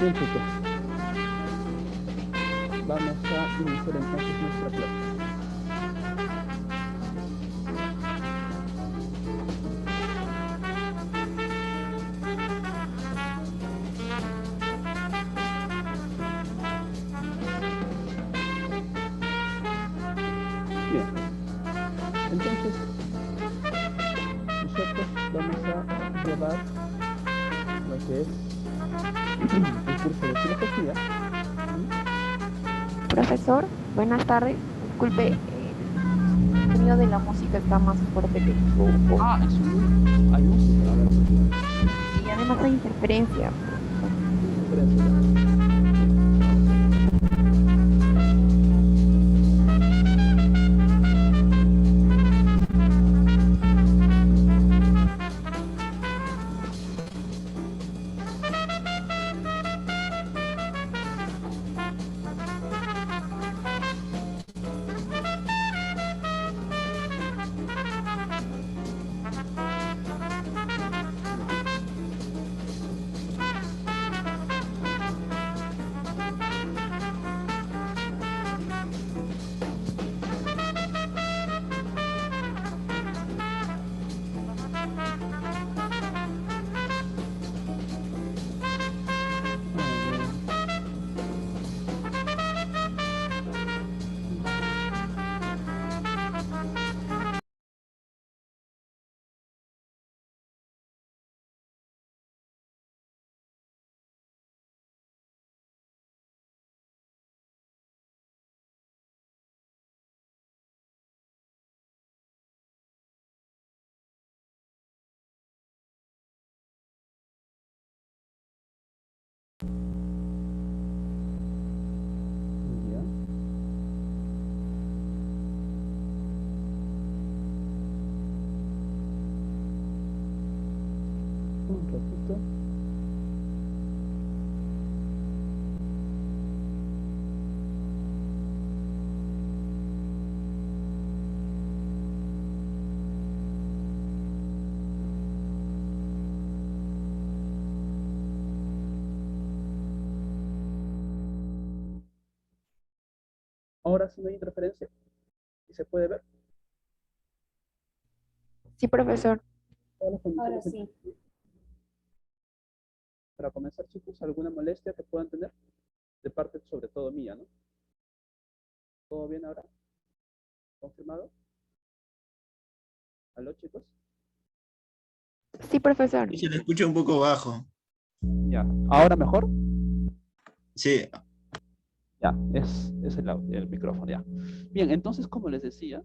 Bien, chicos, vamos a iniciar entonces nuestra clase. Bien, entonces nosotros vamos a llevar lo que es el curso de filosofía. ¿Mm? Profesor, buenas tardes. Disculpe, el sonido de la música está más fuerte que su voz. Ah, el sonido. Hay música, a ver, Y además hay interferencia, profesor. interferencia ya. Bien, vamos a ver. Muy bien. A ver. Ya. Un ratito. Ahora sí no hay interferencia y se puede ver Sí, profesor. todas las Ahora condiciones. sí. Para comenzar, chicos, ¿alguna molestia que puedan tener? De parte sobre todo mía, ¿no? ¿Todo bien ahora? ¿Confirmado? ¿Aló, chicos? Sí, profesor. Y se le escucha un poco bajo. Ya. ¿Ahora mejor? Sí, Ya, es el micrófono, ya. Bien, entonces, como les decía,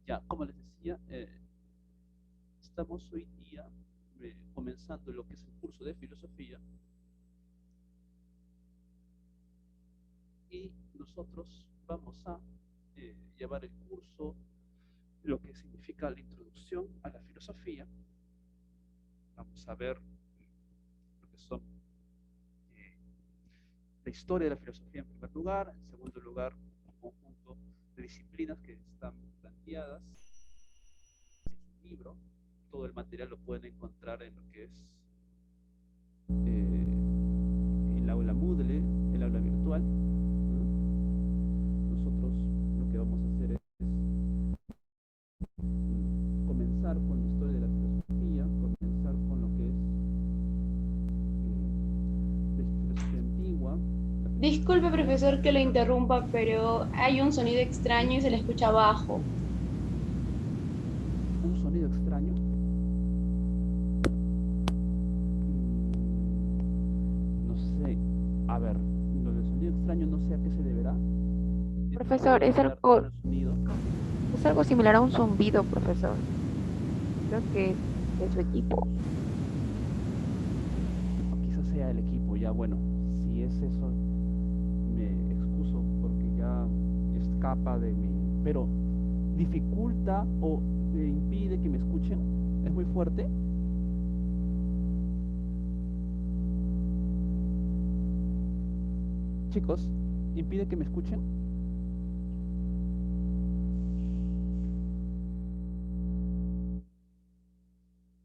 ya, como les decía, estamos hoy día comenzando lo que es el curso de filosofía y nosotros vamos a llevar el curso, lo que significa la introducción a la filosofía. Vamos a ver lo que son eh, la historia de la filosofía en primer lugar, en segundo lugar, un conjunto de disciplinas que están planteadas en su libro. Todo el material lo pueden encontrar en lo que es el aula Moodle, el aula virtual. Nosotros lo que vamos a hacer es comenzar con la historia de la filosofía, comenzar con lo que es la filosofía antigua. Disculpe, profesor, que lo interrumpa, pero hay un sonido extraño y se le escucha bajo. Un sonido extraño. No sé, a ver, lo del sonido extraño no sé a qué se deberá. Profesor, Voy a dar con el sonido. es algo similar a un zumbido, profesor. Creo que es de su equipo. O quizás sea el equipo, ya bueno, si es eso, me excuso porque ya escapa de mí. Pero dificulta o impide que me escuchen. Es muy fuerte. Chicos, impide que me escuchen.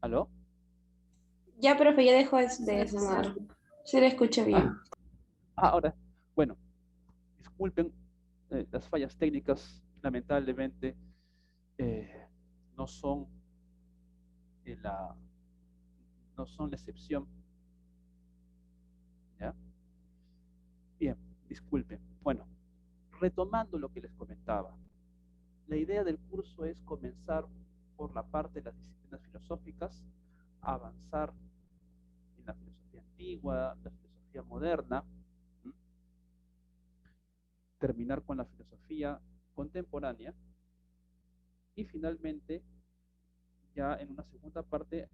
¿Aló? Ya, profe, ya dejó de sonar. Se le escucha bien. Ahora, bueno, disculpen las fallas técnicas, lamentablemente eh, no son eh, la, no son la excepción, ¿ya? Bien, disculpen. Bueno, retomando lo que les comentaba, la idea del curso es comenzar por la parte de las disciplinas filosóficas, avanzar en la filosofía antigua, la filosofía moderna, ¿m? Terminar con la filosofía contemporánea y finalmente, ya en una segunda parte,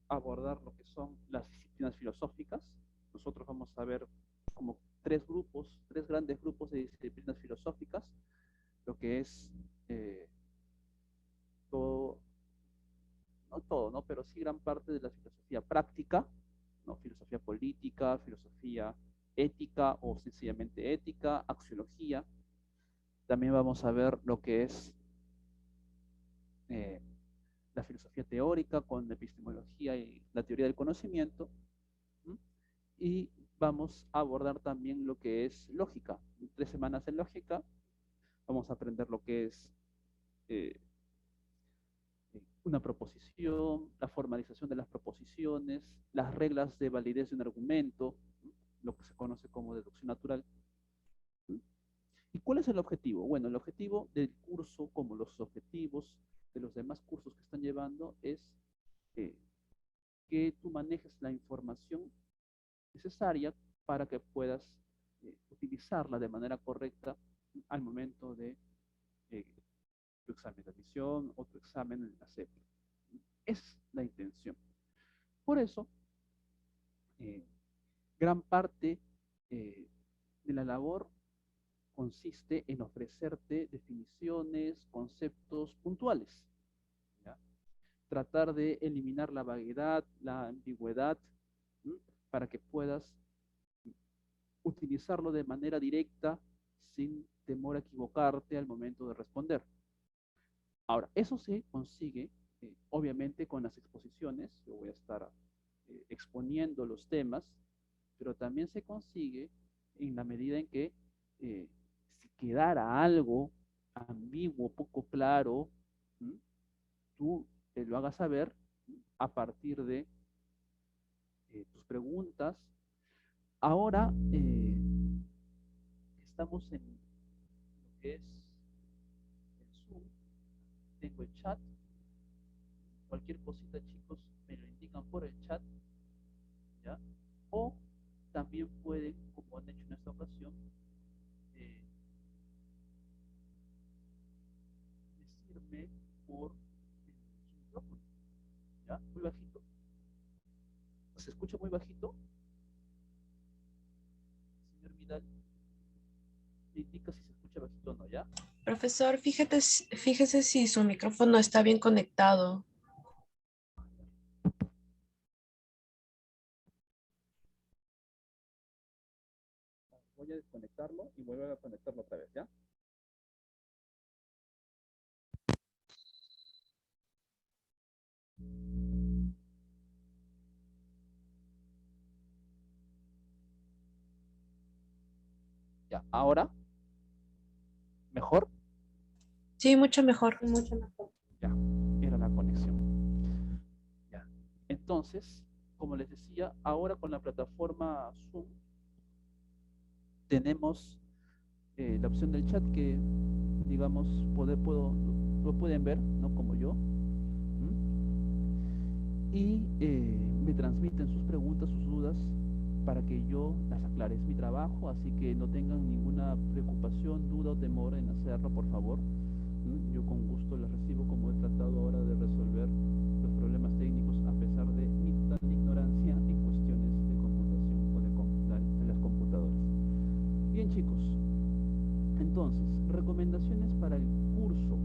abordar lo que son las disciplinas filosóficas. Nosotros vamos a ver como tres grupos, tres grandes grupos de disciplinas filosóficas, lo que es eh, todo, no todo, ¿no? Pero sí gran parte de la filosofía práctica, ¿no? Filosofía política, filosofía ética o sencillamente ética, axiología. También vamos a ver lo que es eh, la filosofía teórica con la epistemología y la teoría del conocimiento. ¿M? Y vamos a abordar también lo que es lógica. 3 semanas en lógica, vamos a aprender lo que es eh, una proposición, la formalización de las proposiciones, las reglas de validez de un argumento, lo que se conoce como deducción natural. ¿Y cuál es el objetivo? Bueno, el objetivo del curso, como los objetivos de los demás cursos que están llevando, es eh, que tú manejes la información necesaria para que puedas utilizarla de manera correcta al momento de eh, tu examen de admisión o tu examen en la CEP. Es la intención. Por eso, eh, gran parte de la labor consiste en ofrecerte definiciones, conceptos puntuales, ¿ya? Tratar de eliminar la vaguedad, la ambigüedad, ¿m? Para que puedas utilizarlo de manera directa sin temor a equivocarte al momento de responder. Ahora, eso se consigue, obviamente, con las exposiciones. Yo voy a estar exponiendo los temas, pero también se consigue en la medida en que si quedara algo ambiguo, poco claro, ¿m? Tú lo hagas saber a partir de tus preguntas. Ahora estamos en lo que es el Zoom, tengo el chat. Cualquier cosita, chicos, me lo indican por el chat, ¿ya? O también pueden, como han hecho en esta ocasión, eh, decirme por su micrófono, ¿ya? Muy bajito. ¿Se escucha muy bajito? Señor Vidal, me indica si se escucha bajito o no, ¿ya? Profesor, fíjese si su micrófono está bien conectado. Voy a desconectarlo y vuelvo a conectarlo otra vez, ¿ya? Ya, ahora, ¿mejor? Sí, mucho mejor. Mucho mejor. Ya, era la conexión. Ya. Entonces, como les decía, ahora con la plataforma Zoom tenemos la opción del chat que, digamos, lo pueden ver, ¿no? Como yo. Y me transmiten sus preguntas, sus dudas, para que yo las aclare. Es mi trabajo, así que no tengan ninguna preocupación, duda o temor en hacerlo, por favor. Yo con gusto las recibo, como he tratado ahora de resolver los problemas técnicos a pesar de mi total ignorancia en cuestiones de computación o de las computadoras. Bien, chicos, entonces, recomendaciones para el curso.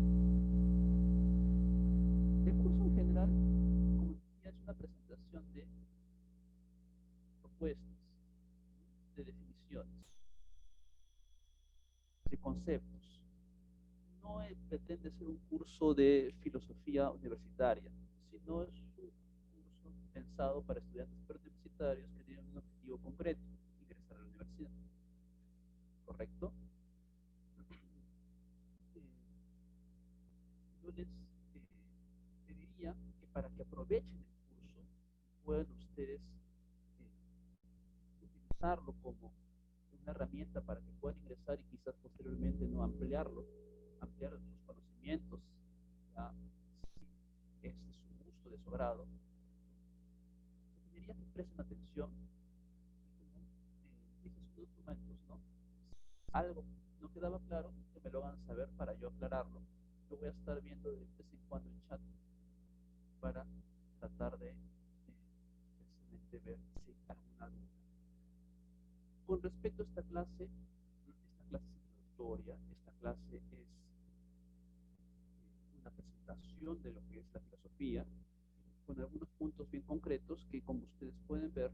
El curso en general, como decía, es una presentación de propuestas, de definiciones, de conceptos. No pretende ser un curso de filosofía universitaria, sino es un curso pensado para estudiantes preuniversitarios que tienen un objetivo concreto, ingresar a la universidad. ¿Correcto? Yo les pediría que para que aprovechen el curso puedan ustedes utilizarlo como una herramienta para que puedan ingresar y quizás posteriormente no ampliar sus conocimientos, ya, si es de su gusto, de su agrado. Les pediría que presten atención y como sus documentos, ¿no? Algo no quedaba claro, que me lo hagan saber para yo aclararlo. Lo voy a estar viendo de vez en cuando en chat para tratar de precisamente ver si hay alguna duda. Con respecto a esta clase es introductoria, esta clase es una presentación de lo que es la filosofía, con algunos puntos bien concretos que, como ustedes pueden ver,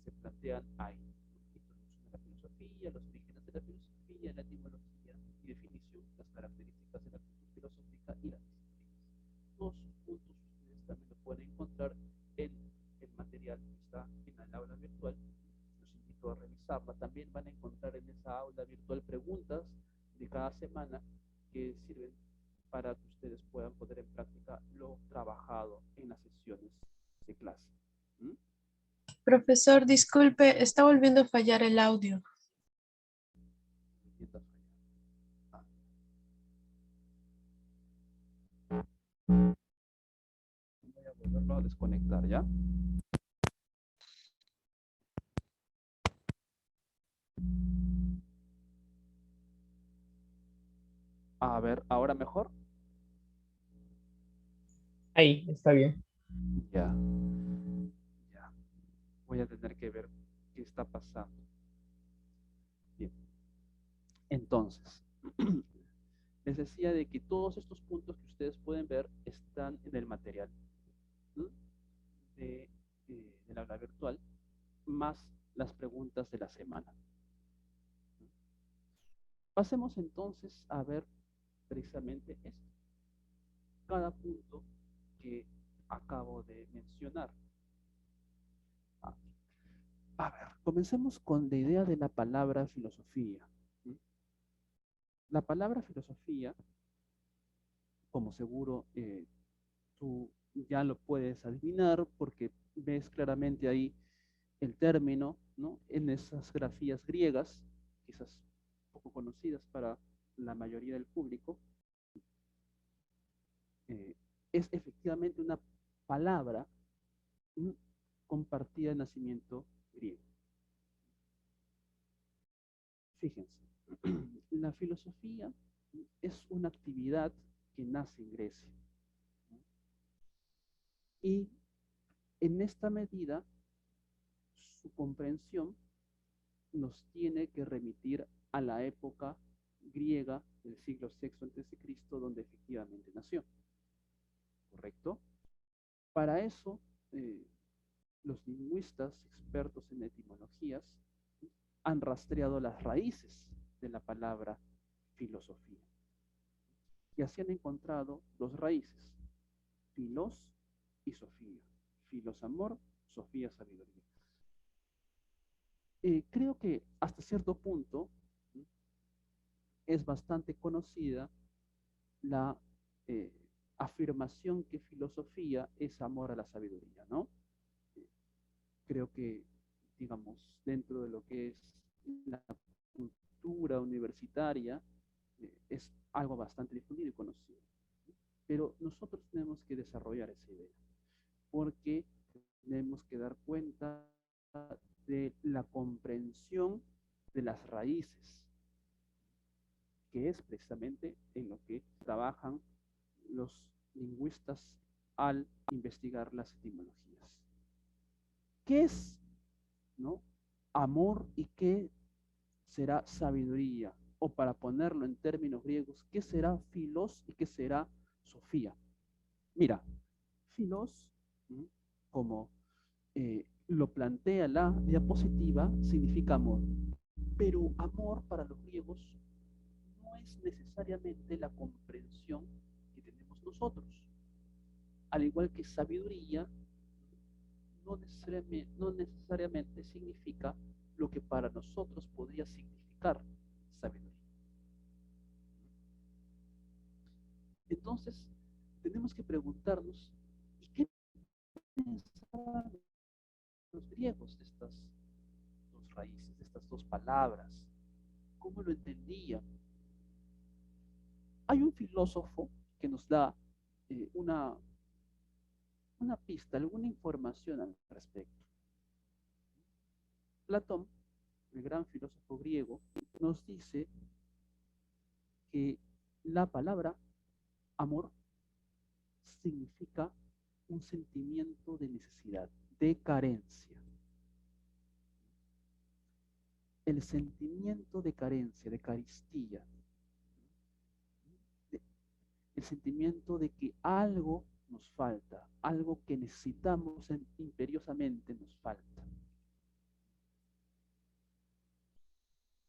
se plantean ahí. Introducción a la filosofía, los orígenes de la filosofía, la etimología y definición, las características de la cultura filosófica y las disciplinas. Todos sus puntos ustedes también lo pueden encontrar en el material que está en el aula virtual. Los invito a revisarla. También van a encontrar en esa aula virtual preguntas de cada semana que sirven para que ustedes puedan poner en práctica lo trabajado en las sesiones de clase. ¿Mm? Profesor, disculpe, está volviendo a fallar el audio. Ah. Voy a volverlo a desconectar, ¿ya? A ver, ¿ahora mejor? Ahí, está bien. Ya. Ya. Voy a tener que ver qué está pasando. Bien. Entonces, les decía de que todos estos puntos que ustedes pueden ver están en el material, ¿no? Del aula virtual, más las preguntas de la semana. Pasemos entonces a ver precisamente esto. Cada punto que acabo de mencionar. A ver, comencemos con la idea de la palabra filosofía. La palabra filosofía, como seguro tú ya lo puedes adivinar porque ves claramente ahí el término, ¿no? En esas grafías griegas, quizás poco conocidas para la mayoría del público, es efectivamente una palabra compartida de nacimiento griego. Fíjense, la filosofía es una actividad que nace en Grecia. Y en esta medida, su comprensión nos tiene que remitir a la época griega del siglo VI a.C., donde efectivamente nació. ¿Correcto? Para eso, los lingüistas expertos en etimologías han rastreado las raíces de la palabra filosofía. Y así han encontrado dos raíces, filos y sofía. Filos amor, sofía sabiduría. Creo que hasta cierto punto es bastante conocida la afirmación que filosofía es amor a la sabiduría, ¿no? Creo que, digamos, dentro de lo que es la cultura universitaria, es algo bastante difundido y conocido. Pero nosotros tenemos que desarrollar esa idea, porque tenemos que dar cuenta de la comprensión de las raíces, que es precisamente en lo que trabajan los lingüistas al investigar las etimologías. ¿Qué es, no, amor y qué será sabiduría? O para ponerlo en términos griegos, ¿qué será filos y qué será sofía? Mira, filos, como lo plantea la diapositiva, significa amor. Pero amor para los griegos no es necesariamente la comprensión que tenemos nosotros. Al igual que sabiduría, no necesariamente significa lo que para nosotros podría significar sabiduría. Entonces, tenemos que preguntarnos, ¿y qué pensaban los griegos de estas dos raíces, de estas dos palabras? ¿Cómo lo entendían? Hay un filósofo que nos da una pista, alguna información al respecto. Platón, el gran filósofo griego, nos dice que la palabra amor significa un sentimiento de necesidad, de carencia. El sentimiento de carencia, de carestía, el sentimiento de que algo nos falta, algo que necesitamos imperiosamente nos falta.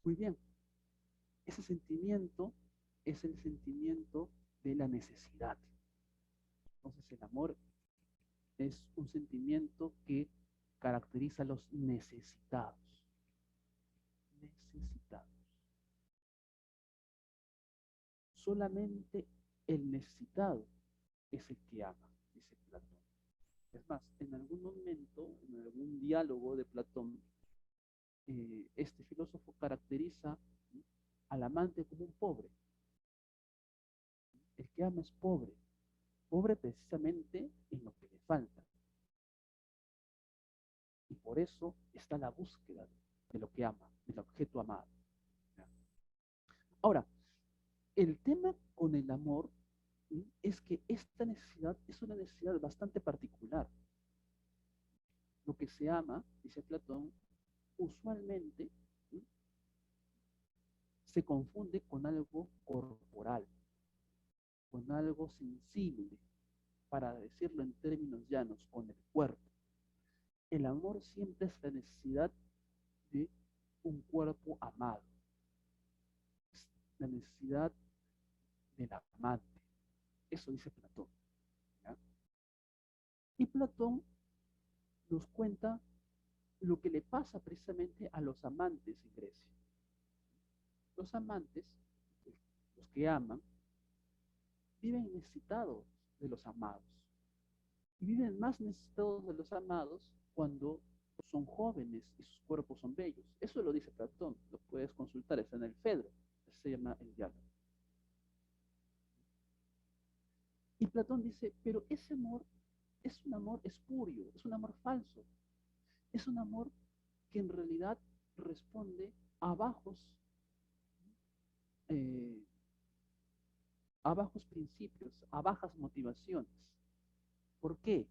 Muy bien, ese sentimiento es el sentimiento de la necesidad. Entonces el amor es un sentimiento que caracteriza a los necesitados. Necesitados. Solamente el necesitado es el que ama, dice Platón. Es más, en algún momento, en algún diálogo de Platón, este filósofo caracteriza al amante como un pobre. El que ama es pobre, pobre precisamente en lo que le falta. Y por eso está la búsqueda de lo que ama, del objeto amado. Ahora, el tema con el amor es que esta necesidad es una necesidad bastante particular. Lo que se ama, dice Platón, usualmente se confunde con algo corporal, con algo sensible, para decirlo en términos llanos, con el cuerpo. El amor siempre es la necesidad de un cuerpo amado, es la necesidad del amante. Eso dice Platón. ¿Ya? Y Platón nos cuenta lo que le pasa precisamente a los amantes en Grecia. Los amantes, los que aman, viven necesitados de los amados. Y viven más necesitados de los amados cuando son jóvenes y sus cuerpos son bellos. Eso lo dice Platón, lo puedes consultar, está en el Fedro, se llama el diálogo. Y Platón dice, pero ese amor es un amor espurio, es un amor falso, es un amor que en realidad responde a bajos principios, a bajas motivaciones. ¿Por qué?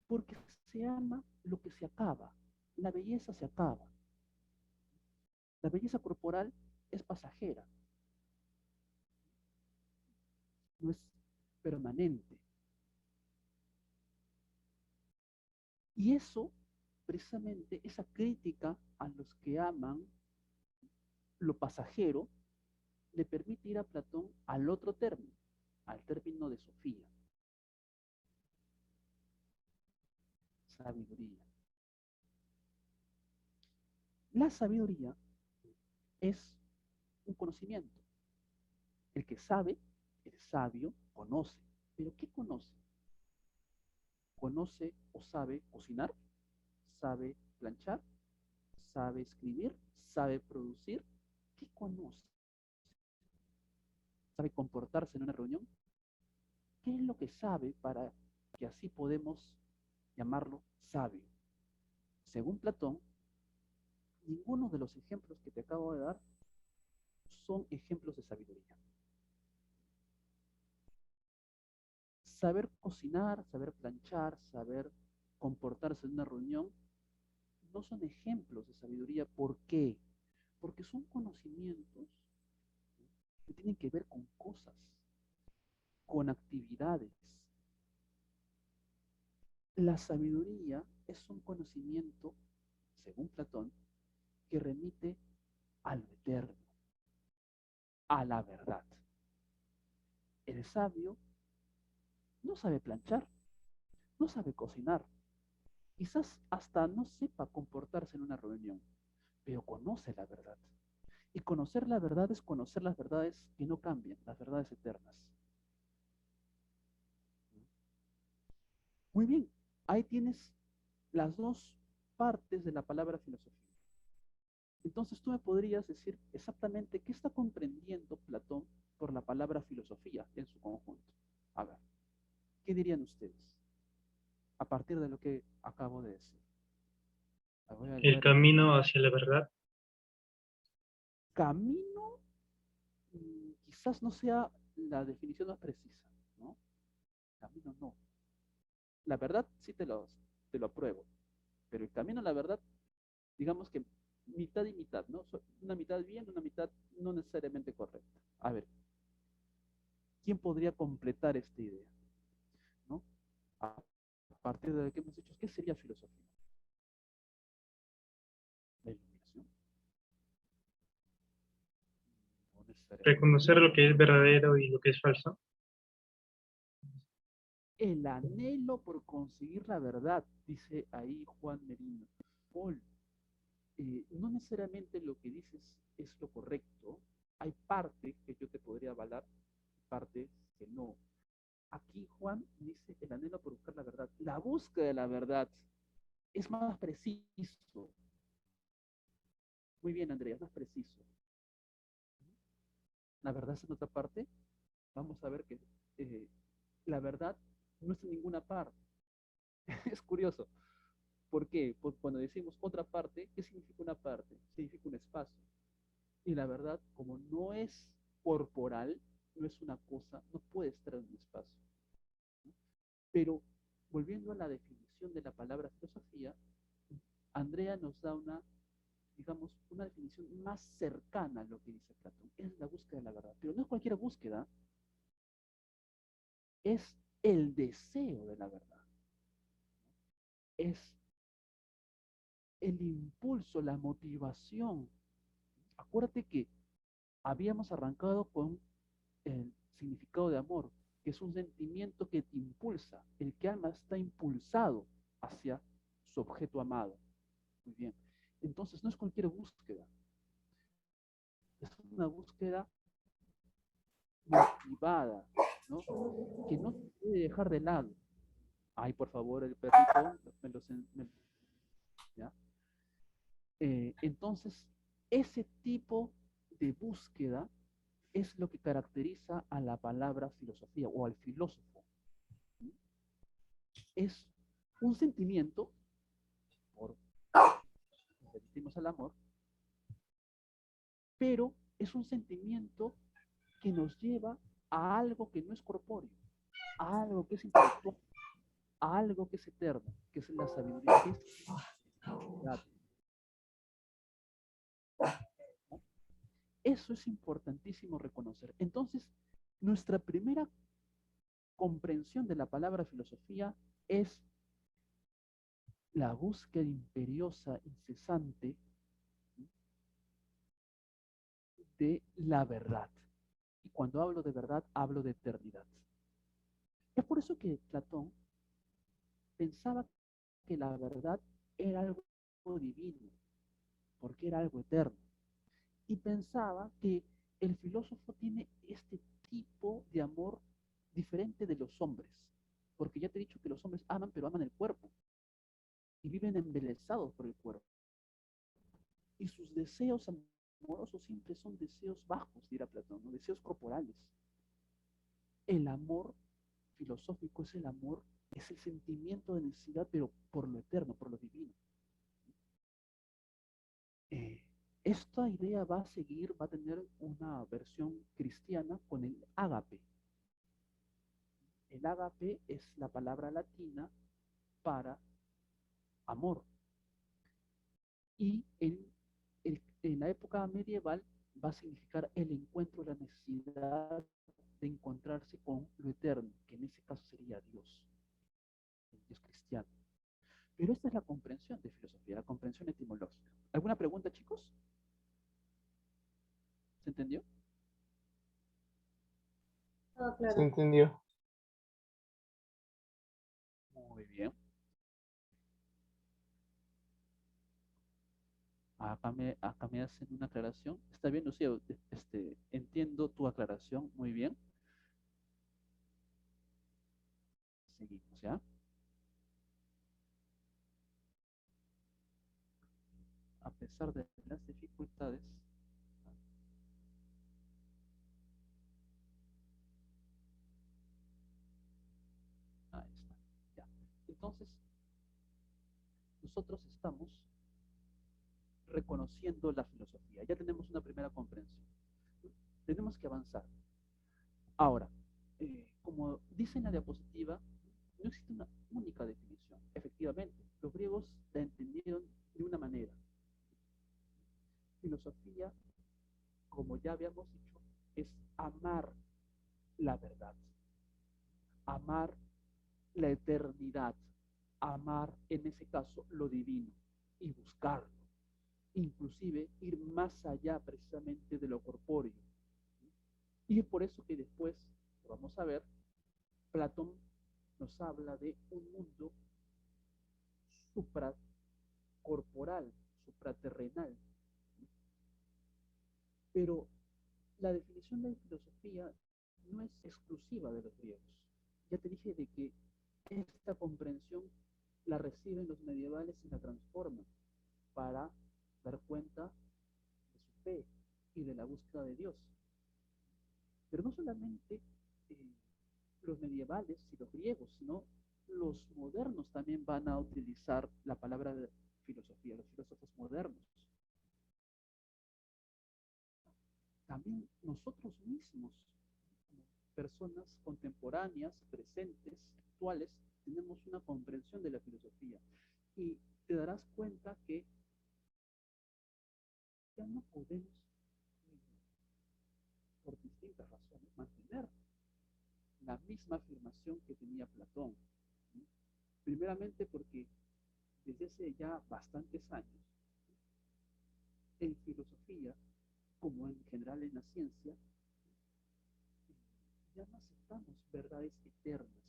Porque se ama lo que se acaba. La belleza se acaba. La belleza corporal es pasajera. No es permanente. Y eso, precisamente, esa crítica a los que aman lo pasajero, le permite ir a Platón al otro término, al término de Sofía. Sabiduría. La sabiduría es un conocimiento. El que sabe, el sabio, conoce. ¿Pero qué conoce? ¿Conoce o sabe cocinar? ¿Sabe planchar? ¿Sabe escribir? ¿Sabe producir? ¿Qué conoce? ¿Sabe comportarse en una reunión? ¿Qué es lo que sabe para que así podemos llamarlo sabio? Según Platón, ninguno de los ejemplos que te acabo de dar son ejemplos de sabiduría. Saber cocinar, saber planchar, saber comportarse en una reunión, no son ejemplos de sabiduría. ¿Por qué? Porque son conocimientos que tienen que ver con cosas, con actividades. La sabiduría es un conocimiento, según Platón, que remite a lo eterno, a la verdad. El sabio no sabe planchar, no sabe cocinar, quizás hasta no sepa comportarse en una reunión, pero conoce la verdad. Y conocer la verdad es conocer las verdades que no cambian, las verdades eternas. Muy bien, ahí tienes las dos partes de la palabra filosofía. Entonces tú me podrías decir exactamente qué está comprendiendo Platón por la palabra filosofía en su conjunto. A ver, ¿qué dirían ustedes a partir de lo que acabo de decir? Voy a El leer el camino hacia la verdad. camino, quizás no sea la definición más precisa, ¿no? Camino no. La verdad sí te lo apruebo, pero el camino a la verdad, digamos que mitad y mitad, ¿no? Una mitad bien, una mitad no necesariamente correcta. A ver, ¿quién podría completar esta idea? ¿No? A partir de lo que hemos dicho, ¿qué sería filosofía? La iluminación. No necesariamente. Reconocer lo que es verdadero y lo que es falso. El anhelo por conseguir la verdad, dice ahí Juan Merino. Paul, no necesariamente lo que dices es lo correcto. Hay parte que yo te podría avalar, parte que no. Aquí Juan dice el anhelo por buscar la verdad. La búsqueda de la verdad es más preciso. Muy bien, Andrea, es más preciso. La verdad es en otra parte. Vamos a ver que eh, la verdad no está en ninguna parte. Es curioso. ¿Por qué? Porque cuando decimos otra parte, ¿qué significa una parte? Significa un espacio. Y la verdad, como no es corporal, no es una cosa, no puede estar en un espacio. Pero volviendo a la definición de la palabra filosofía, Andrea nos da una, digamos, una definición más cercana a lo que dice Platón. Es la búsqueda de la verdad. Pero no es cualquier búsqueda, es el deseo de la verdad. Es el impulso, la motivación. Acuérdate que habíamos arrancado con el significado de amor, que es un sentimiento que te impulsa. El que ama está impulsado hacia su objeto amado. Muy bien. Entonces no es cualquier búsqueda. Es una búsqueda motivada, ¿no? Que no se puede dejar de lado. Ay, por favor, el perrito, ¿ya? Entonces, ese tipo de búsqueda es lo que caracteriza a la palabra filosofía o al filósofo. Es un sentimiento, por sentimos el amor, pero es un sentimiento que nos lleva a algo que no es corpóreo, a algo que es intelectual, a algo que es eterno, que es la sabiduría, que es la. Eso es importantísimo reconocer. Entonces, nuestra primera comprensión de la palabra filosofía es la búsqueda imperiosa, incesante de la verdad. Y cuando hablo de verdad, hablo de eternidad. Es por eso que Platón pensaba que la verdad era algo divino, porque era algo eterno. Y pensaba que el filósofo tiene este tipo de amor diferente de los hombres, porque ya te he dicho que los hombres aman, pero aman el cuerpo, y viven embelesados por el cuerpo. Y sus deseos amorosos siempre son deseos bajos, dirá Platón, ¿no? Deseos corporales. El amor filosófico es el amor, es el sentimiento de necesidad, pero por lo eterno, por lo divino. Esta idea va a seguir, va a tener una versión cristiana con el ágape. El ágape es la palabra latina para amor. Y en la época medieval va a significar el encuentro, la necesidad de encontrarse con lo eterno, que en ese caso sería Dios, el Dios cristiano. Pero esta es la comprensión de filosofía, la comprensión etimológica. ¿Alguna pregunta, chicos? ¿Se entendió? Todo Se claro. entendió. Acá me hacen una aclaración. Está bien, Lucía, entiendo tu aclaración muy bien. Seguimos, ¿ya? A pesar de las dificultades, ahí está, ya. Entonces, nosotros estamos reconociendo la filosofía. Ya tenemos una primera comprensión. Tenemos que avanzar. Ahora, como dice en la diapositiva, no existe una única definición. Efectivamente, los griegos la entendieron de una manera. Filosofía, como ya habíamos dicho, es amar la verdad, amar la eternidad, amar en ese caso lo divino y buscarlo, inclusive ir más allá precisamente de lo corpóreo. Y es por eso que después, vamos a ver, Platón nos habla de un mundo supracorporal, supraterrenal. Pero la definición de filosofía no es exclusiva de los griegos. Ya te dije de que esta comprensión la reciben los medievales y la transforman para dar cuenta de su fe y de la búsqueda de Dios. Pero no solamente los medievales y los griegos, sino los modernos también van a utilizar la palabra de filosofía, los filósofos modernos. También nosotros mismos, como personas contemporáneas, presentes, actuales, tenemos una comprensión de la filosofía. Y te darás cuenta que ya no podemos, por distintas razones, mantener la misma afirmación que tenía Platón. Primeramente porque desde hace ya bastantes años, en filosofía, como en general en la ciencia, ya no aceptamos verdades eternas.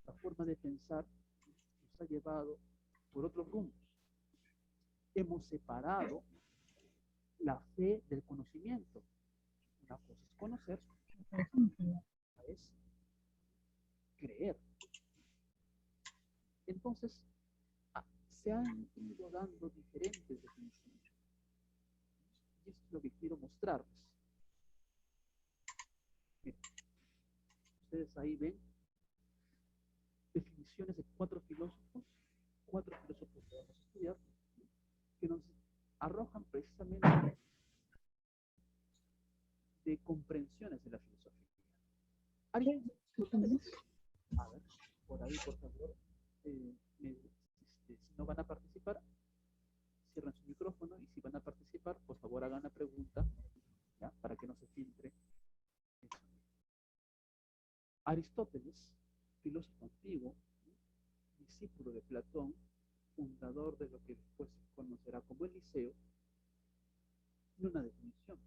La forma de pensar nos ha llevado por otros rumbos. Hemos separado la fe del conocimiento. Una cosa es conocer, otra es creer. Entonces, se han ido dando diferentes definiciones. Y esto es lo que quiero mostrarles. Miren, ustedes ahí ven definiciones de cuatro filósofos que vamos a estudiar, que nos arrojan precisamente de comprensiones de la filosofía. ¿Alguien? A ver, por ahí, por favor, si no van a participar, cierren su micrófono, y si van a participar, por favor hagan la pregunta, ¿ya? Para que no se filtre. Aristóteles, filósofo antiguo, discípulo de Platón, fundador de lo que después se conocerá como el Liceo, tiene una definición: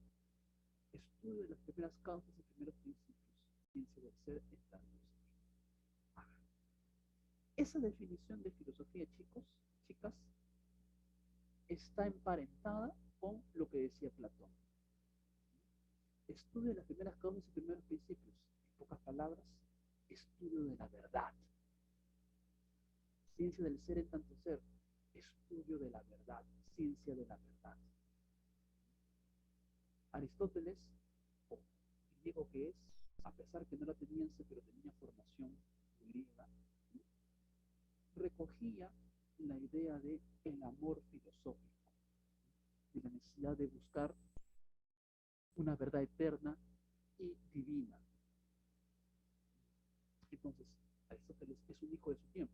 estudio de las primeras causas y primeros principios, ciencia del ser en tanto ser. Esa definición de filosofía, chicos, chicas, está emparentada con lo que decía Platón. Estudio de las primeras causas y primeros principios. En pocas palabras, estudio de la verdad. Ciencia del ser en tanto ser. Estudio de la verdad. Ciencia de la verdad. Aristóteles, o griego que es, a pesar que no era ateniense, pero tenía formación griega, recogía la idea de el amor filosófico, de la necesidad de buscar una verdad eterna y divina. Entonces, Aristóteles es un hijo de su tiempo.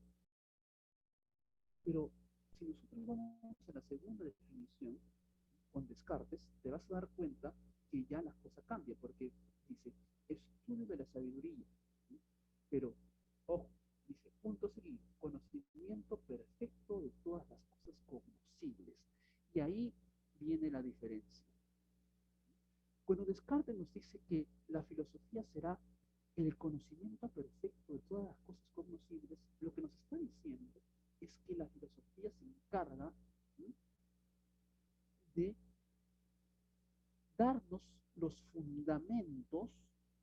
Pero si nosotros vamos a la segunda definición, con Descartes, te vas a dar cuenta que ya la cosa cambia, porque dice, estudio de la sabiduría, ¿sí? Pero, ojo, dice, punto seguido, conocimiento perfecto de todas las cosas cognoscibles. Y ahí viene la diferencia. Cuando Descartes nos dice que la filosofía será el conocimiento perfecto de todas las cosas cognoscibles, lo que nos está diciendo es que la filosofía se encarga, ¿sí?, de darnos los fundamentos,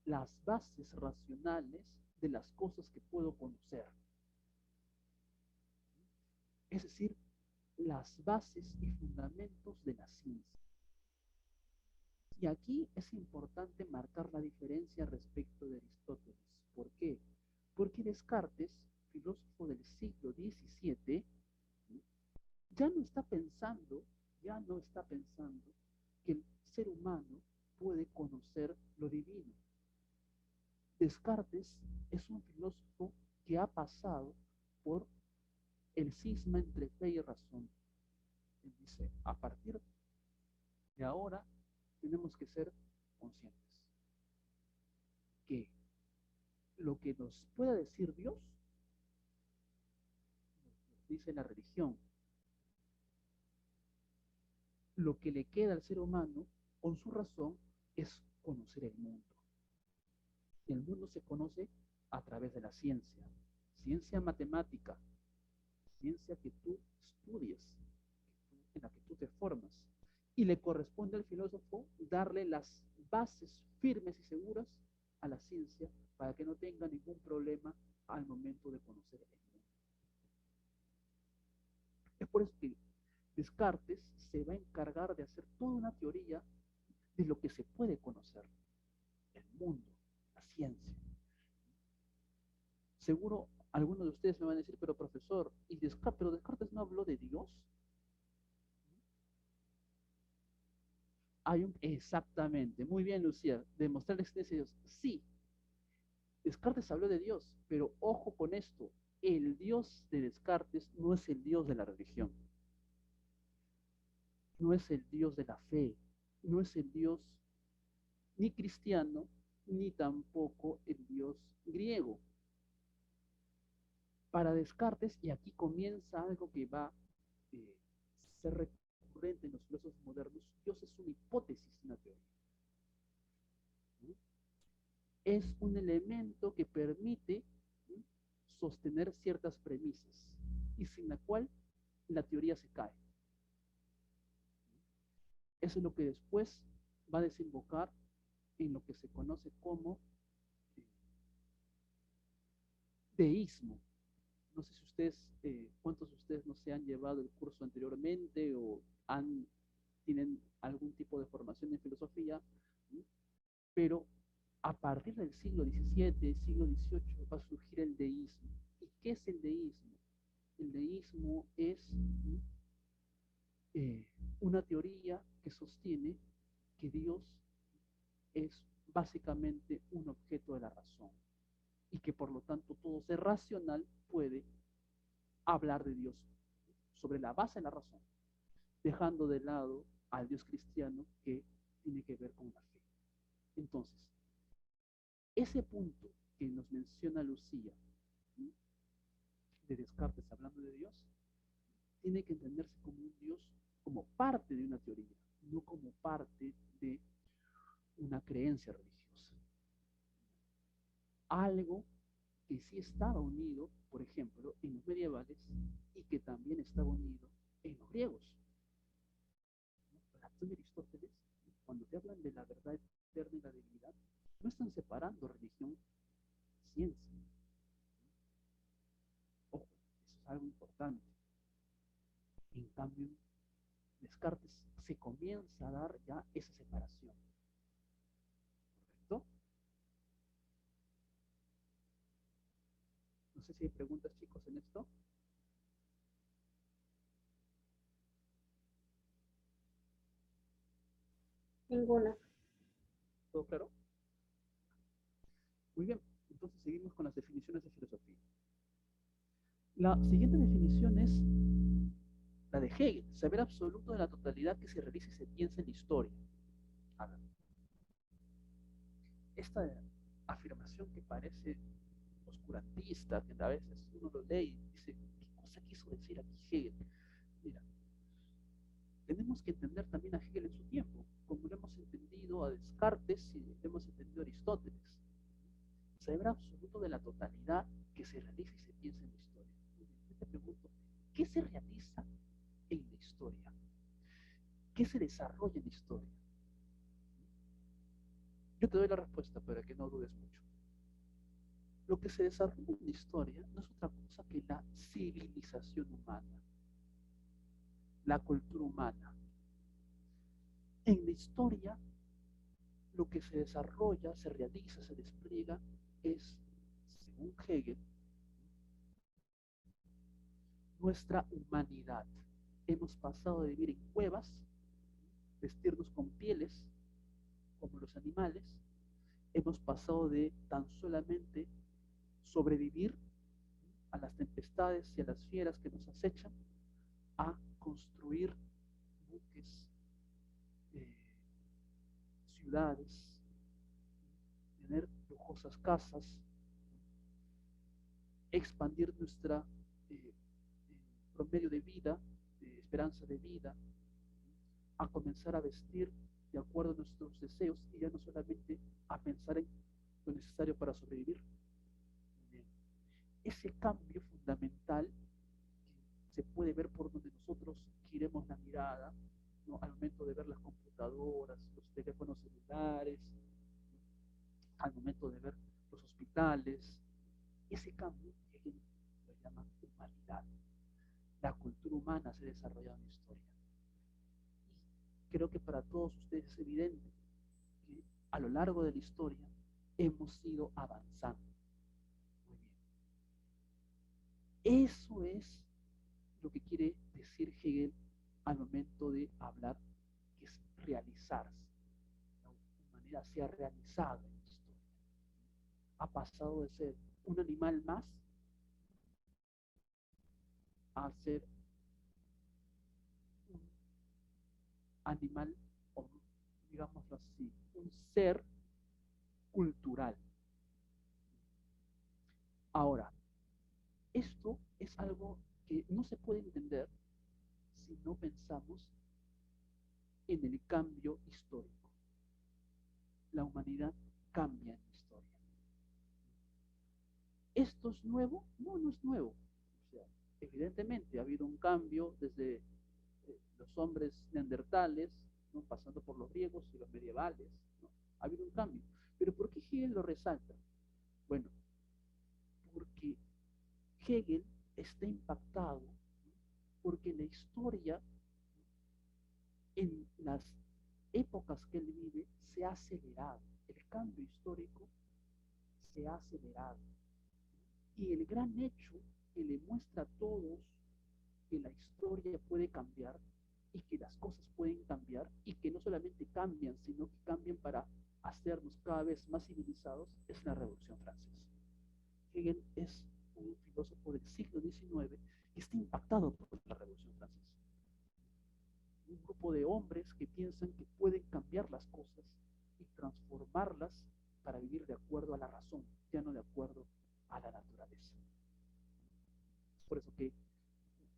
las bases racionales de las cosas que puedo conocer. Es decir, las bases y fundamentos de la ciencia. Y aquí es importante marcar la diferencia respecto de Aristóteles. ¿Por qué? Porque Descartes, filósofo del siglo XVII, ya no está pensando que el ser humano puede conocer lo divino. Descartes es un filósofo que ha pasado por el cisma entre fe y razón. Él dice, a partir de ahora tenemos que ser conscientes que lo que nos pueda decir Dios, nos dice la religión. Lo que le queda al ser humano, con su razón, es conocer el mundo. El mundo se conoce a través de la ciencia, ciencia matemática, ciencia que tú estudias, en la que tú te formas. Y le corresponde al filósofo darle las bases firmes y seguras a la ciencia para que no tenga ningún problema al momento de conocer el mundo. Es por eso que Descartes se va a encargar de hacer toda una teoría de lo que se puede conocer, el mundo, la ciencia. Seguro algunos de ustedes me van a decir, pero profesor, pero Descartes no habló de Dios. Exactamente, muy bien, Lucía, demostrar la existencia de Dios. Sí, Descartes habló de Dios, pero ojo con esto, el Dios de Descartes no es el Dios de la religión, no es el Dios de la fe, no es el Dios ni cristiano, ni tampoco el Dios griego. Para Descartes, y aquí comienza algo que va a ser recurrente en los filósofos modernos, Dios es una hipótesis, una teoría. Es un elemento que permite sostener ciertas premisas y sin la cual la teoría se cae. Eso es lo que después va a desembocar en lo que se conoce como deísmo. No sé si ustedes, cuántos de ustedes no se han llevado el curso anteriormente o tienen algún tipo de formación en filosofía, pero a partir del siglo XVII, siglo XVIII, va a surgir el deísmo. ¿Y qué es el deísmo? El deísmo es una teoría que sostiene que Dios es básicamente un objeto de la razón y que por lo tanto todo ser racional puede hablar de Dios sobre la base de la razón, dejando de lado al Dios cristiano que tiene que ver con la fe. Entonces, ese punto que nos menciona Lucía, ¿sí?, de Descartes hablando de Dios, tiene que entenderse como un Dios, como parte de una teoría, no como parte de una creencia religiosa. Algo que sí estaba unido, por ejemplo, en los medievales y que también estaba unido en los griegos. Platón y Aristóteles, cuando te hablan de la verdad eterna y la divinidad, no están separando religión, ciencia. Ojo, eso es algo importante. En cambio, Descartes se comienza a dar ya esa separación. ¿Correcto? No sé si hay preguntas, chicos, en esto. Ninguna. ¿Todo claro? Muy bien, entonces seguimos con las definiciones de filosofía. La siguiente definición es la de Hegel, saber absoluto de la totalidad que se realiza y se piensa en la historia. A ver, esta afirmación que parece oscurantista, que a veces uno lo lee y dice, ¿qué cosa quiso decir aquí Hegel? Mira, tenemos que entender también a Hegel en su tiempo, como lo hemos entendido a Descartes y lo hemos entendido a Aristóteles. cerebro absoluto de la totalidad que se realiza y se piensa en la historia. Yo te pregunto, ¿qué se realiza en la historia? ¿Qué se desarrolla en la historia? Yo te doy la respuesta para que no dudes mucho. Lo que se desarrolla en la historia no es otra cosa que la civilización humana, la cultura humana. En la historia, lo que se desarrolla, se realiza, se despliega, es, según Hegel, nuestra humanidad. Hemos pasado de vivir en cuevas, vestirnos con pieles, como los animales, hemos pasado de tan solamente sobrevivir a las tempestades y a las fieras que nos acechan, a construir buques, ciudades, tener lujosas casas, expandir nuestra promedio de vida, esperanza de vida, a comenzar a vestir de acuerdo a nuestros deseos y ya no solamente a pensar en lo necesario para sobrevivir. Bien. Ese cambio fundamental que se puede ver por donde nosotros giremos la mirada, ¿no? Al momento de ver las computadoras, los teléfonos celulares, al momento de ver los hospitales, ese cambio que lo llama humanidad. La cultura humana se desarrolla en la historia. Y creo que para todos ustedes es evidente que a lo largo de la historia hemos ido avanzando. Muy bien. Eso es lo que quiere decir Hegel al momento de hablar que es realizarse. La humanidad se ha realizado en la historia. Ha pasado de ser un animal más a ser un animal, o digámoslo así, un ser cultural. Ahora, esto es algo que no se puede entender si no pensamos en el cambio histórico. La humanidad cambia en la historia. ¿Esto es nuevo? No, no es nuevo. O sea, evidentemente ha habido un cambio desde los hombres neandertales, ¿no? Pasando por los griegos y los medievales, ¿no? Ha habido un cambio. ¿Pero por qué Hegel lo resalta? Bueno, porque Hegel está impactado, ¿no? Porque la historia, en las épocas que él vive, se ha acelerado. El cambio histórico se ha acelerado. Y el gran hecho que le muestra a todos que la historia puede cambiar y que las cosas pueden cambiar y que no solamente cambian, sino que cambian para hacernos cada vez más civilizados, es la Revolución Francesa. Hegel es un filósofo del siglo XIX que está impactado por la Revolución Francesa. Un grupo de hombres que piensan que pueden cambiar las cosas y transformarlas para vivir de acuerdo a la razón, ya no de acuerdo a la naturaleza. Por eso que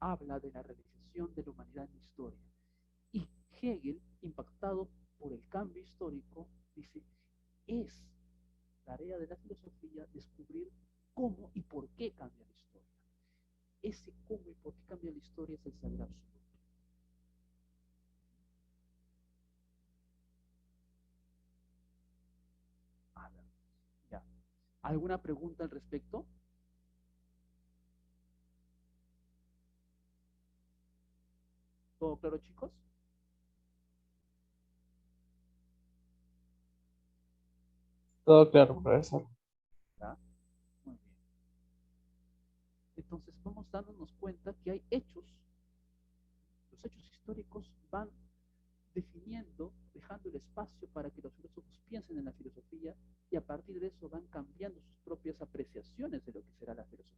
habla de la realización de la humanidad en la historia. Y Hegel, impactado por el cambio histórico, dice, es tarea de la filosofía descubrir cómo y por qué cambia la historia. Ese cómo y por qué cambia la historia es el saber absoluto. A ver, ya. ¿Alguna pregunta al respecto? ¿Todo claro, chicos? Todo claro, profesor. ¿Ya? Muy bien. Entonces vamos dándonos cuenta que hay hechos, los hechos históricos van definiendo, dejando el espacio para que los filósofos piensen en la filosofía y a partir de eso van cambiando sus propias apreciaciones de lo que será la filosofía.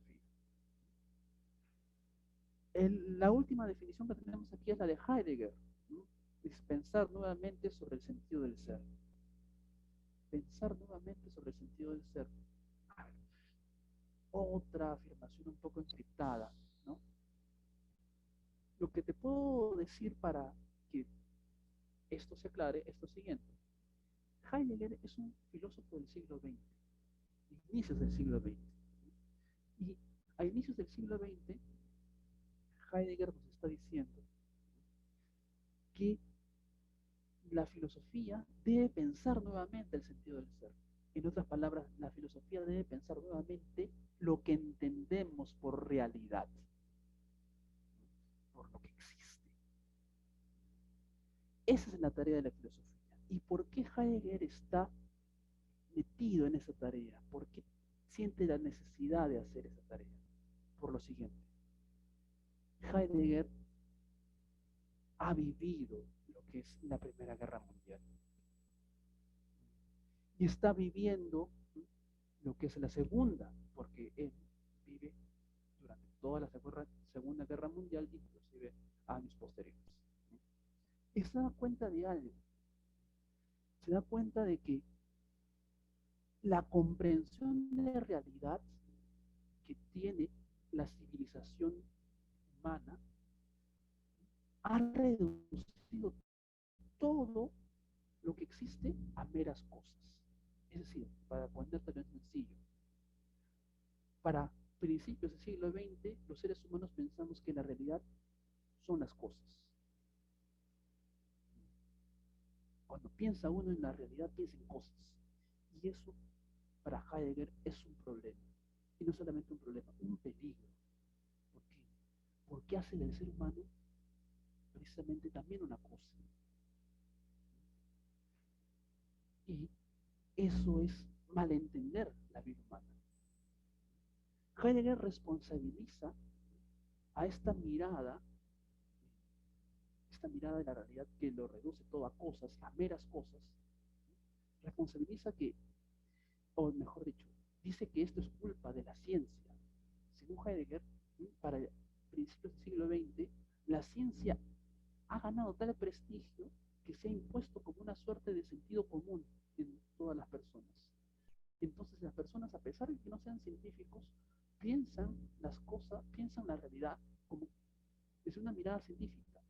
La última definición que tenemos aquí es la de Heidegger, ¿no? Es pensar nuevamente sobre el sentido del ser. Pensar nuevamente sobre el sentido del ser. Otra afirmación un poco encriptada, ¿no? Lo que te puedo decir para que esto se aclare es lo siguiente. Heidegger es un filósofo del siglo XX. inicios del siglo XX. Y a inicios del siglo XX, Heidegger nos está diciendo que la filosofía debe pensar nuevamente el sentido del ser. En otras palabras, la filosofía debe pensar nuevamente lo que entendemos por realidad, por lo que existe. Esa es la tarea de la filosofía. ¿Y por qué Heidegger está metido en esa tarea? ¿Por qué siente la necesidad de hacer esa tarea? Por lo siguiente. Heidegger ha vivido lo que es la Primera Guerra Mundial. Y está viviendo lo que es la Segunda, porque él vive durante toda la Segunda Guerra Mundial, inclusive años posteriores. Y se da cuenta de algo. Se da cuenta de que la comprensión de realidad que tiene la civilización humana ha reducido todo lo que existe a meras cosas. Es decir, para ponértelo en sencillo, para principios del siglo XX, los seres humanos pensamos que la realidad son las cosas. Cuando piensa uno en la realidad, piensa en cosas. Y eso, para Heidegger, es un problema. Y no solamente un problema, un peligro. ¿Por qué? Porque hace del ser humano precisamente también una cosa. Y eso es malentender la vida humana. Heidegger responsabiliza a esta mirada de la realidad que lo reduce todo a cosas, a meras cosas, responsabiliza que, o mejor dicho, dice que esto es culpa de la ciencia. Según Heidegger, para principios del siglo XX, la ciencia ha ganado tal prestigio que se ha impuesto como una suerte de sentido común en todas las personas. Entonces las personas, a pesar de que no sean científicos, piensan las cosas, piensan la realidad como desde una mirada científica.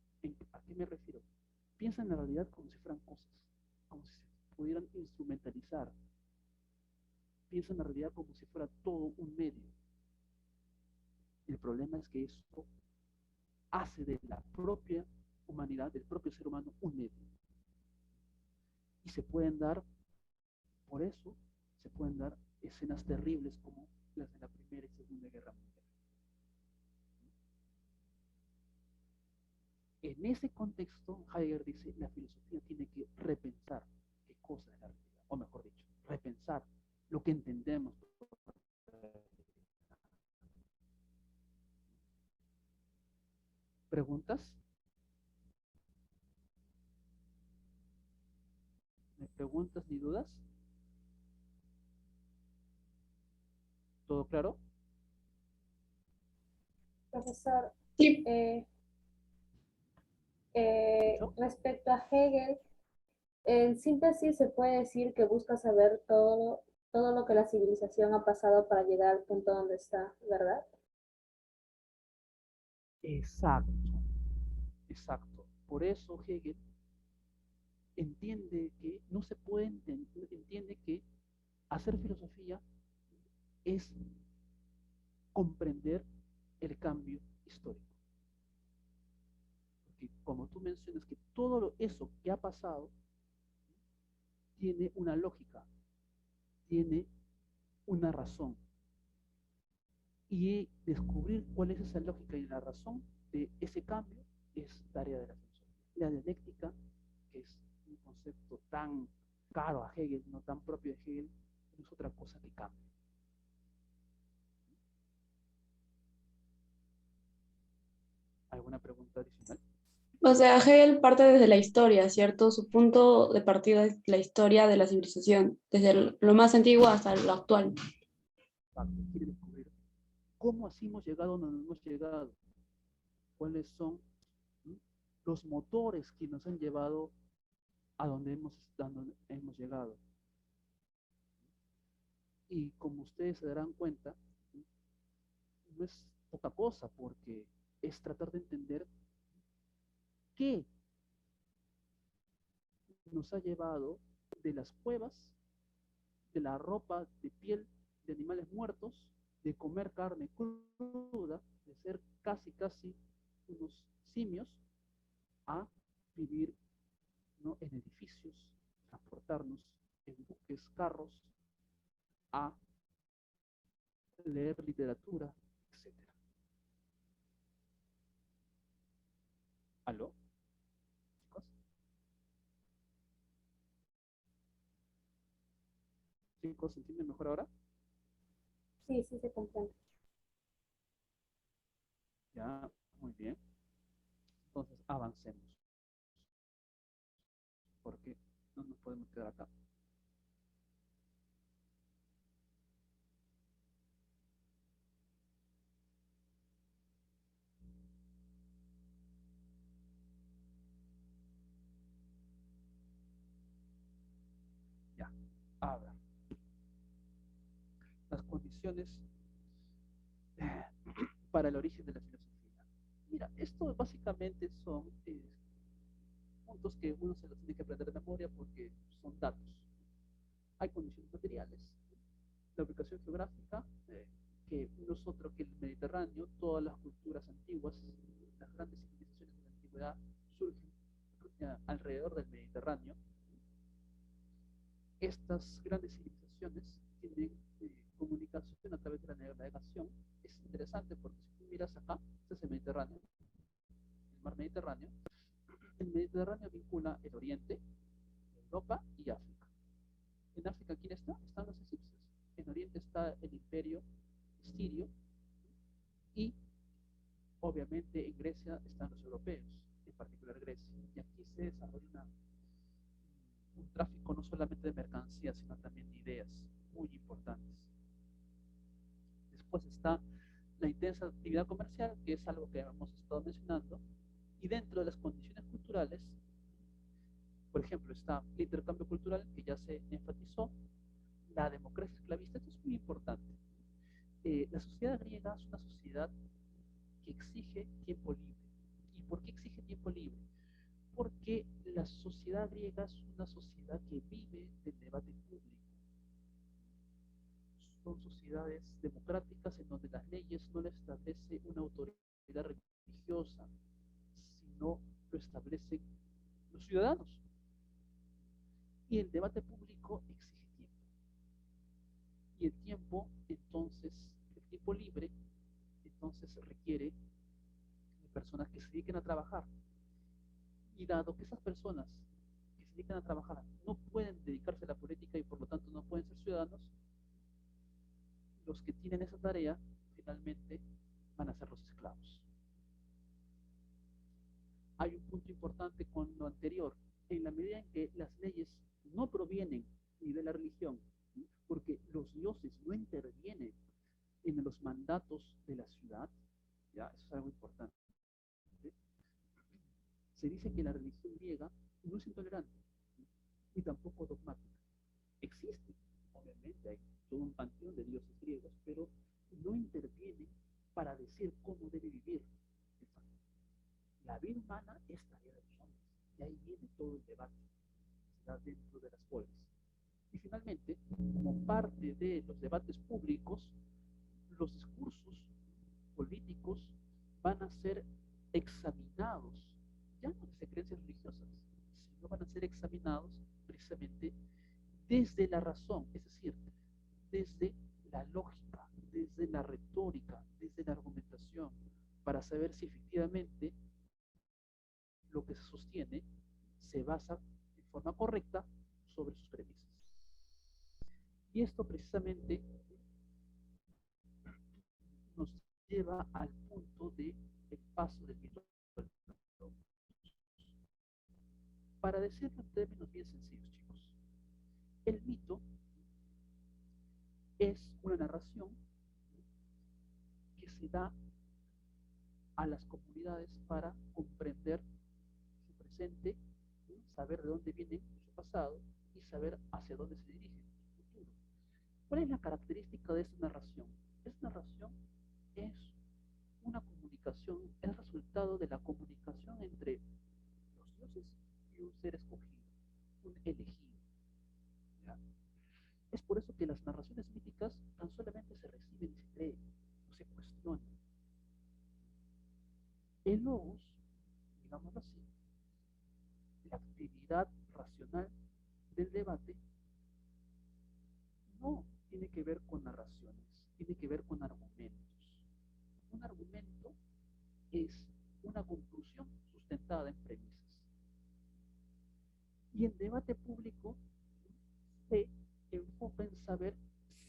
¿A qué me refiero? Piensan la realidad como si fueran cosas, como si se pudieran instrumentalizar. Piensan la realidad como si fuera todo un medio. El problema es que eso hace de la propia humanidad, del propio ser humano, un medio. Y se pueden dar, por eso, se pueden dar escenas terribles como las de la Primera y Segunda Guerra Mundial. En ese contexto, Heidegger dice, la filosofía tiene que repensar qué cosa es la realidad, o mejor dicho, repensar lo que entendemos. ¿Preguntas? ¿Me preguntas ni dudas? ¿Todo claro? Profesor, Sí, ¿Escucho? respecto a Hegel, en síntesis se puede decir que busca saber todo lo que la civilización ha pasado para llegar al punto donde está, ¿verdad? Exacto, exacto. Por eso Hegel entiende que no se puede entiende que hacer filosofía es comprender el cambio histórico. Porque como tú mencionas que todo eso que ha pasado tiene una lógica, tiene una razón. Y descubrir cuál es esa lógica y la razón de ese cambio es tarea de la filosofía. La dialéctica, que es un concepto tan caro a Hegel, no tan propio de Hegel, no es otra cosa que cambio. ¿Alguna pregunta adicional? o sea, Hegel parte desde la historia, ¿cierto? Su punto de partida es la historia de la civilización, desde lo más antiguo hasta lo actual. Quiere descubrir cómo así hemos llegado donde hemos llegado, cuáles son los motores que nos han llevado a donde hemos llegado. Y como ustedes se darán cuenta, no es poca cosa, porque es tratar de entender qué nos ha llevado de las cuevas, de la ropa de piel de animales muertos, de comer carne cruda, de ser casi unos simios, a vivir, ¿no?, en edificios, transportarnos en buques, carros, a leer literatura, etcétera. ¿Aló? ¿Chicos? ¿Chicos, se entienden mejor ahora? Sí, sí se comprende. Ya, muy bien. Entonces, avancemos. Porque no nos podemos quedar acá. Ya, a ver. Las condiciones para el origen de la filosofía. Mira, esto básicamente son puntos que uno se los tiene que aprender de memoria porque son datos. Hay condiciones materiales, la ubicación geográfica, que no es otro que el Mediterráneo. Todas las culturas antiguas, las grandes civilizaciones de la antigüedad surgen alrededor del Mediterráneo. Estas grandes civilizaciones tienen comunicación a través de la navegación. Es interesante porque si tú miras acá, este es el Mediterráneo, el mar Mediterráneo. El Mediterráneo vincula el Oriente, Europa y África. En África, ¿quién está? Están los egipcios. En Oriente está el imperio sirio y obviamente en Grecia están los europeos, en particular Grecia. Y aquí se desarrolla un tráfico no solamente de mercancías, sino también de ideas muy importantes. Después está la intensa actividad comercial, que es algo que hemos estado mencionando, y dentro de las condiciones culturales, por ejemplo, está el intercambio cultural, que ya se enfatizó, la democracia esclavista. Esto es muy importante. La sociedad griega es una sociedad que exige tiempo libre. ¿Y por qué exige tiempo libre? Porque la sociedad griega es una sociedad que vive del debate público. Son sociedades democráticas en donde las leyes no le establece una autoridad religiosa, sino lo establecen los ciudadanos. Y el debate público exige tiempo. Y el tiempo, entonces, el tiempo libre, entonces requiere de personas que se dediquen a trabajar. Y dado que esas personas que se dedican a trabajar no pueden dedicarse a la política y por lo tanto no pueden ser ciudadanos, los que tienen esa tarea finalmente van a ser los esclavos. Hay un punto importante con lo anterior. En la medida en que las leyes no provienen ni de la religión, ¿sí?, porque los dioses no intervienen en los mandatos de la ciudad, ya, eso es algo importante. ¿Sí? Se dice que la religión griega no es intolerante, ¿sí?, ni tampoco dogmática. Existe, obviamente, hay todo un panteón de dioses griegos, pero no intervienen para decir cómo debe vivir el santo. La vida humana es tarea de los hombres, y ahí viene todo el debate que se da dentro de las polis. Y finalmente, como parte de los debates públicos, los discursos políticos van a ser examinados, ya no desde creencias religiosas, sino van a ser examinados precisamente desde la razón, es decir, desde la lógica, desde la retórica, desde la argumentación, para saber si efectivamente lo que se sostiene se basa en forma correcta sobre sus premisas. Y esto precisamente nos lleva al punto de el paso del mito al logos. Para decirlo en términos bien sencillos, chicos, el mito es una narración que se da a las comunidades para comprender su presente, ¿sí?, saber de dónde vienen su pasado y saber hacia dónde se dirigen su futuro. ¿Cuál es la característica de esta narración? Esta narración es una comunicación, es resultado de la comunicación entre los dioses y un ser escogido, un elegido. ¿Ya? Es por eso que las narraciones míticas tan solamente digámoslo así, la actividad racional del debate no tiene que ver con narraciones, tiene que ver con argumentos. Un argumento es una conclusión sustentada en premisas. Y el debate público se enfoca en saber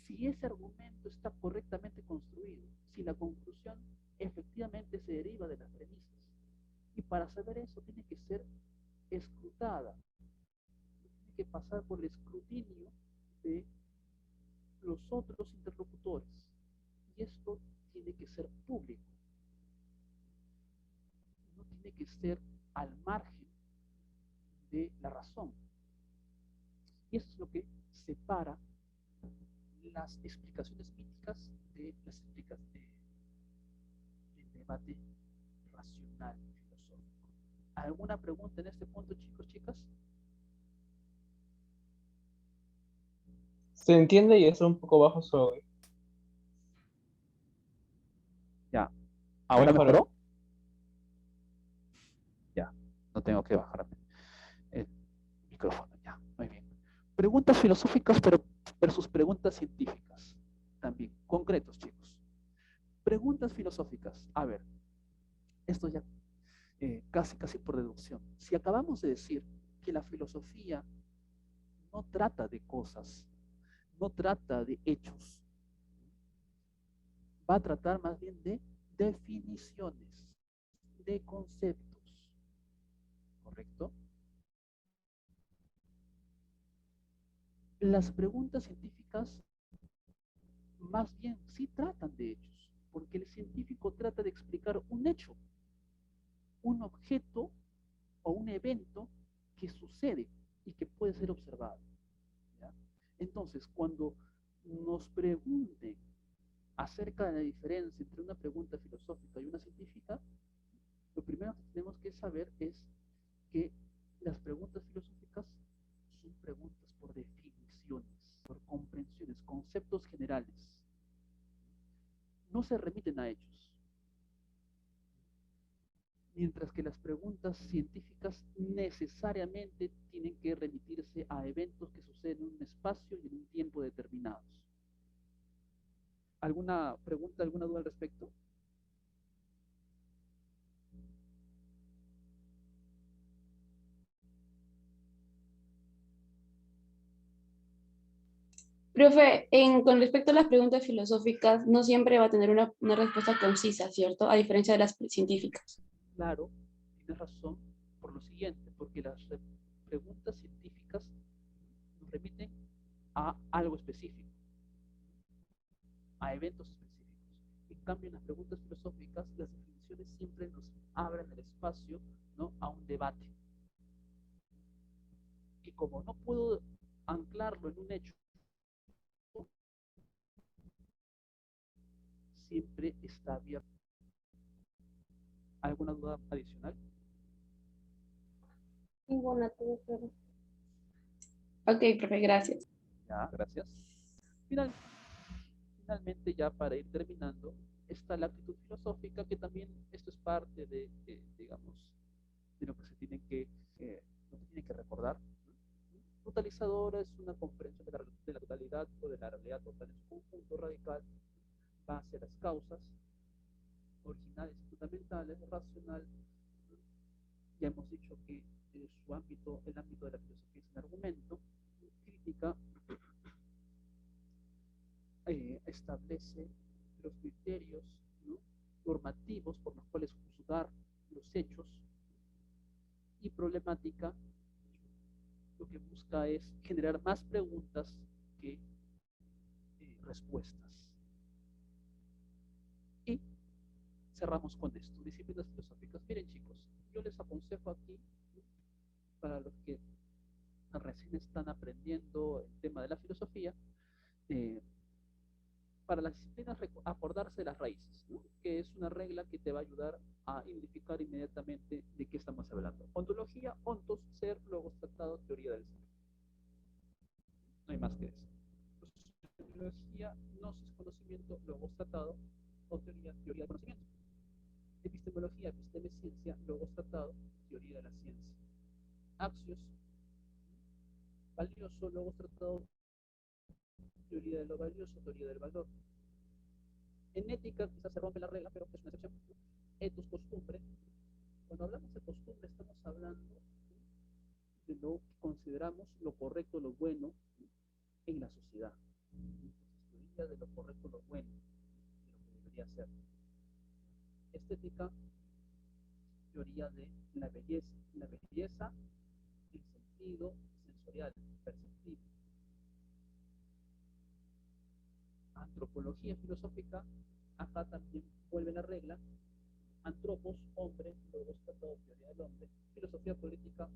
si ese argumento está correctamente construido, si la conclusión efectivamente se deriva de las premisas. Y para saber eso tiene que ser escrutada, tiene que pasar por el escrutinio de los otros interlocutores. Y esto tiene que ser público, no tiene que ser al margen de la razón. Y eso es lo que separa las explicaciones míticas de las explicaciones del debate racional filosófico. ¿Alguna pregunta en este punto, chicos, chicas? Se entiende y es un poco bajo su audio. Ya. ¿Ahora Mejoró. mejoró? Ya. No tengo que bajarme el micrófono. Ya. Muy bien. Preguntas filosóficas, pero versus preguntas científicas. También. Concretos, chicos. Preguntas filosóficas. A ver. Esto ya casi por deducción. Si acabamos de decir que la filosofía no trata de cosas, no trata de hechos, va a tratar más bien de definiciones, de conceptos, ¿correcto? Las preguntas científicas más bien sí tratan de hechos, porque el científico trata de explicar un hecho, un objeto o un evento que sucede y que puede ser observado. ¿Ya? Entonces, cuando nos pregunten acerca de la diferencia entre una pregunta filosófica y una científica, lo primero que tenemos que saber es que las preguntas filosóficas son preguntas por definiciones, por comprensiones, conceptos generales. No se remiten a hechos. Mientras que las preguntas científicas necesariamente tienen que remitirse a eventos que suceden en un espacio y en un tiempo determinados. ¿Alguna pregunta, alguna duda al respecto? Profe, con respecto a las preguntas filosóficas, no siempre va a tener una respuesta concisa, ¿cierto? A diferencia de las científicas. Claro, tienes razón por lo siguiente, porque las preguntas científicas nos remiten a algo específico, a eventos específicos. En cambio, en las preguntas filosóficas, las definiciones siempre nos abren el espacio, ¿no?, a un debate. Y como no puedo anclarlo en un hecho, siempre está abierto. ¿Alguna duda adicional? Ninguna, profesor. Ok, profe, gracias. Ya, gracias. Finalmente, ya para ir terminando, está la actitud filosófica, que también esto es parte digamos, de lo que se tiene que recordar. Totalizadora es una comprensión de la totalidad o de la realidad total en su conjunto radical, base a las causas, originales y fundamentales, racional. Ya hemos dicho que el ámbito de la filosofía es un argumento. Crítica establece los criterios, ¿no?, normativos por los cuales juzgar los hechos. Y problemática lo que busca es generar más preguntas que respuestas. Y cerramos con esto, disciplinas filosóficas. Miren, chicos, yo les aconsejo aquí, para los que recién están aprendiendo el tema de la filosofía, para las disciplinas acordarse de las raíces, ¿no?, que es una regla que te va a ayudar a identificar inmediatamente de qué estamos hablando. Ontología, ontos, ser, logos, tratado, teoría del ser. No hay más que eso. Ontología, gnosis, conocimiento, logos, tratado, o teoría del conocimiento. Epistemología, epistemeciencia, logos tratado, teoría de la ciencia. Axios, valioso, logos tratado, teoría de lo valioso, teoría del valor. En ética quizás se rompe la regla, pero es una excepción. Etos, costumbre. Cuando hablamos de costumbre estamos hablando de lo que consideramos lo correcto, lo bueno en la sociedad. Entonces, teoría de lo correcto, lo bueno, de lo que debería ser. Estética, teoría de la belleza en sentido sensorial, perceptivo. Antropología filosófica, acá también vuelve la regla. Antropos, hombre, logos tratado, teoría del hombre. Filosofía política,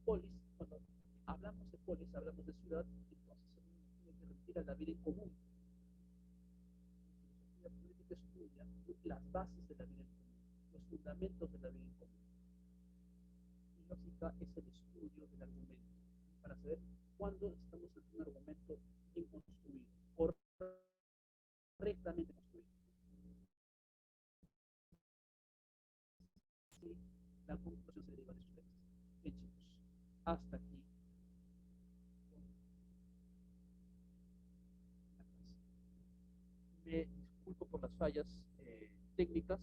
polis. Cuando hablamos de polis, hablamos de ciudad, entonces se tiene que remitir a la vida en común. La filosofía política estudia las bases de la vida en común, los fundamentos de la vida en común. Y lógica es el estudio del argumento, para saber cuándo estamos ante un argumento bien construido, correctamente construido. Y la conclusión se deriva de sus textos. Bien, chicos, hasta aquí la clase. Me disculpo por las fallas técnicas.